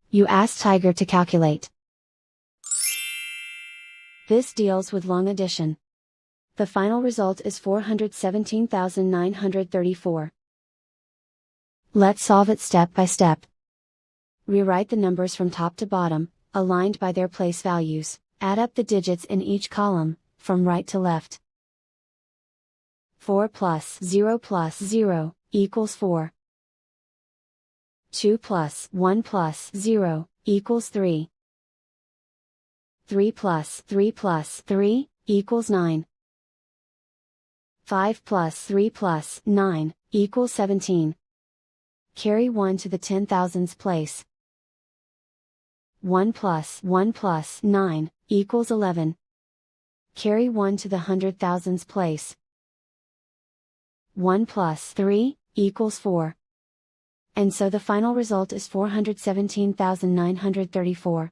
You ask Tiger to calculate. This deals with long addition. The final result is 417,934. Let's solve it step by step. Rewrite the numbers from top to bottom, aligned by their place values. Add up the digits in each column, from right to left. 4 plus 0 equals 4. 2 plus 1 plus 0 equals 3. 3 plus 3 equals 9. 5 plus 3 plus 9 equals 17. Carry 1 to the 10,000s place. 1 plus 9 equals 11. Carry 1 to the 100,000s place. 1 plus 3 equals 4. And so the final result is 417,934.